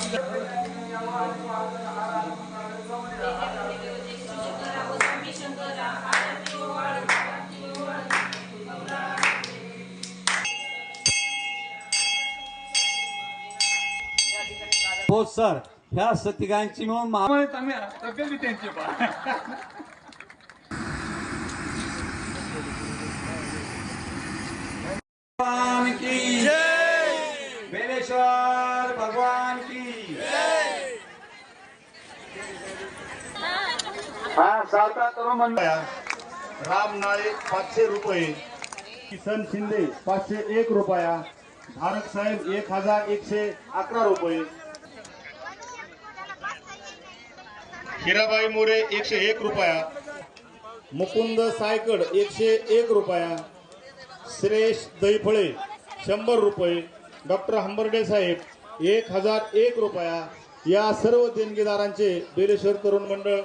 हो सर, ह्या सतिकांची मिळून तब्येत त्यांची भगवान की जय, बेलेश्वर भगवान की जय। हा सावता तरुण मंडळ राम नाळे 500 रुपये, किसन शिंदे 501 रुपया, धारक साहेब 1111 रुपये, हिराबाई मोरे 101 रुपया, मुकुंद सायकड 101 रुपया, श्रेष दैफळे 100 रुपये, डॉक्टर हंबर्डे साहेब 1001 रुपया। या सर्व देणगीदारांचे बेलेश्वर तरुण मंडळ